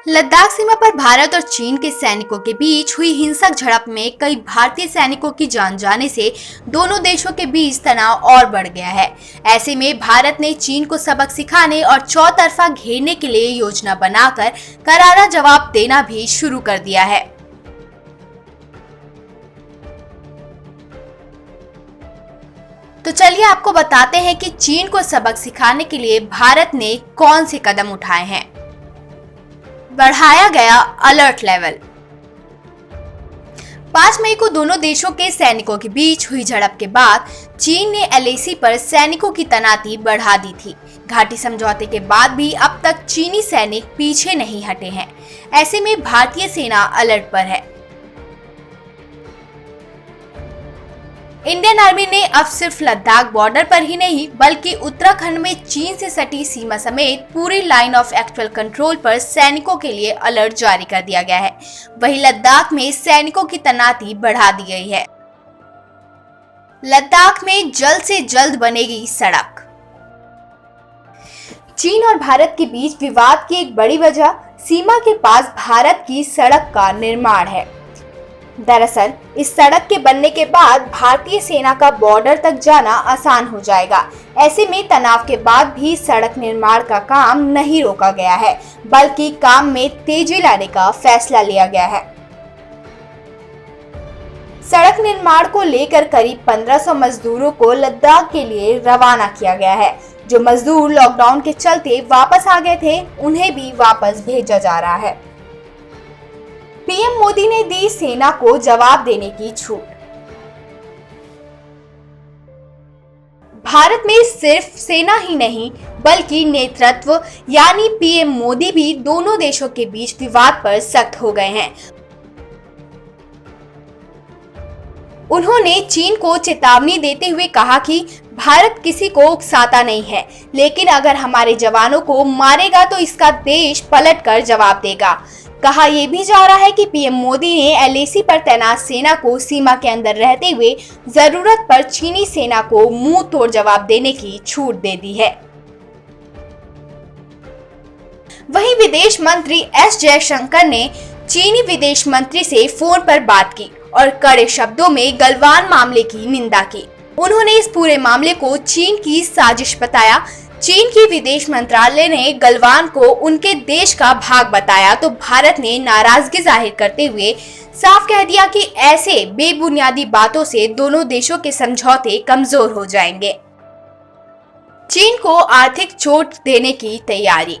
लद्दाख सीमा पर भारत और चीन के सैनिकों के बीच हुई हिंसक झड़प में कई भारतीय सैनिकों की जान जाने से दोनों देशों के बीच तनाव और बढ़ गया है। ऐसे में भारत ने चीन को सबक सिखाने और चौतरफा घेरने के लिए योजना बनाकर करारा जवाब देना भी शुरू कर दिया है। तो चलिए आपको बताते हैं कि चीन को सबक सिखाने के लिए भारत ने कौन से कदम उठाए हैं। बढ़ाया गया अलर्ट लेवल। 5 मई को दोनों देशों के सैनिकों के बीच हुई झड़प के बाद चीन ने LAC पर सैनिकों की तैनाती बढ़ा दी थी। घाटी समझौते के बाद भी अब तक चीनी सैनिक पीछे नहीं हटे हैं। ऐसे में भारतीय सेना अलर्ट पर है। इंडियन आर्मी ने अब सिर्फ लद्दाख बॉर्डर पर ही नहीं बल्कि उत्तराखंड में चीन से सटी सीमा समेत पूरी लाइन ऑफ एक्चुअल कंट्रोल पर सैनिकों के लिए अलर्ट जारी कर दिया गया है। वहीं लद्दाख में सैनिकों की तैनाती बढ़ा दी गई है। लद्दाख में जल्द से जल्द बनेगी सड़क। चीन और भारत के बीच विवाद की एक बड़ी वजह सीमा के पास भारत की सड़क का निर्माण है। दरअसल इस सड़क के बनने के बाद भारतीय सेना का बॉर्डर तक जाना आसान हो जाएगा। ऐसे में तनाव के बाद भी सड़क निर्माण का काम नहीं रोका गया है, बल्कि काम में तेजी लाने का फैसला लिया गया है। सड़क निर्माण को लेकर करीब 1500 मजदूरों को लद्दाख के लिए रवाना किया गया है। जो मजदूर लॉकडाउन के चलते वापस आ गए थे, उन्हें भी वापस भेजा जा रहा है। पीएम मोदी ने दी सेना को जवाब देने की छूट। भारत में सिर्फ सेना ही नहीं बल्कि नेतृत्व यानी पीएम मोदी भी दोनों देशों के बीच विवाद पर सख्त हो गए हैं। उन्होंने चीन को चेतावनी देते हुए कहा कि भारत किसी को उकसाता नहीं है, लेकिन अगर हमारे जवानों को मारेगा तो इसका देश पलटकर जवाब देगा। कहा यह भी जा रहा है कि पीएम मोदी ने LAC पर तैनात सेना को सीमा के अंदर रहते हुए जरूरत पर चीनी सेना को मुंह तोड़ जवाब देने की छूट दे दी है। वहीं विदेश मंत्री S जयशंकर ने चीनी विदेश मंत्री से फोन पर बात की और कड़े शब्दों में गलवान मामले की निंदा की। उन्होंने इस पूरे मामले को चीन की साजिश बताया। चीन की विदेश मंत्रालय ने गलवान को उनके देश का भाग बताया तो भारत ने नाराजगी जाहिर करते हुए साफ कह दिया कि ऐसे बेबुनियादी बातों से दोनों देशों के समझौते कमजोर हो जाएंगे। चीन को आर्थिक चोट देने की तैयारी।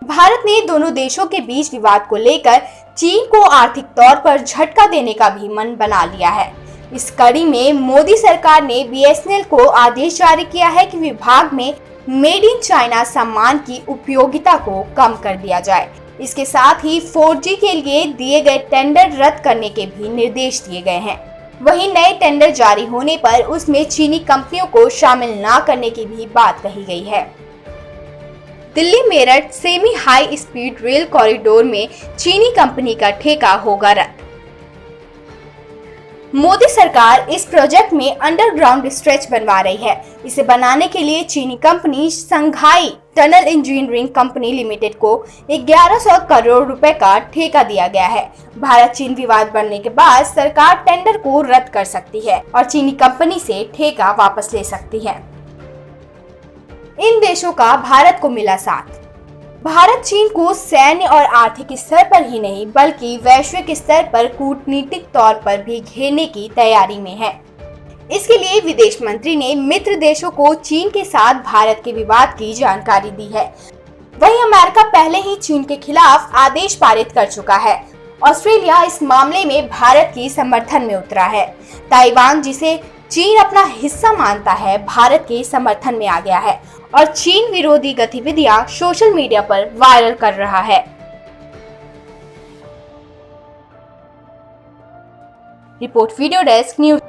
भारत ने दोनों देशों के बीच विवाद को लेकर चीन को आर्थिक तौर पर झटका देने का भी मन बना लिया है। इस कड़ी में मोदी सरकार ने BSNL को आदेश जारी किया है कि विभाग में मेड इन चाइना सामान की उपयोगिता को कम कर दिया जाए। इसके साथ ही 4G के लिए दिए गए टेंडर रद्द करने के भी निर्देश दिए गए हैं। वहीं नए टेंडर जारी होने पर उसमें चीनी कंपनियों को शामिल न करने की भी बात कही गई है। Delhi Meerut semi high speed rail corridor में चीनी कंपनी का ठेका होगा रद्द। मोदी सरकार इस प्रोजेक्ट में अंडरग्राउंड स्ट्रेच बनवा रही है। इसे बनाने के लिए चीनी कंपनी संघाई टनल इंजीनियरिंग कंपनी लिमिटेड को 1100 करोड़ रुपए का ठेका दिया गया है। भारत चीन विवाद बढ़ने के बाद सरकार टेंडर को रद्द कर सकती है और चीनी कंपनी से ठेका वापस ले सकती है। इन देशों का भारत को मिला साथ। भारत चीन को सैन्य और आर्थिक स्तर पर ही नहीं बल्कि वैश्विक स्तर पर कूटनीतिक तौर पर भी घेरने की तैयारी में है। इसके लिए विदेश मंत्री ने मित्र देशों को चीन के साथ भारत के विवाद की जानकारी दी है। वहीं अमेरिका पहले ही चीन के खिलाफ आदेश पारित कर चुका है। ऑस्ट्रेलिया इस मामले में भारत की समर्थन में उतरा है। ताइवान, जिसे चीन अपना हिस्सा मानता है, भारत के समर्थन में आ गया है और चीन विरोधी गतिविधियां सोशल मीडिया पर वायरल कर रहा है। Report video desk news.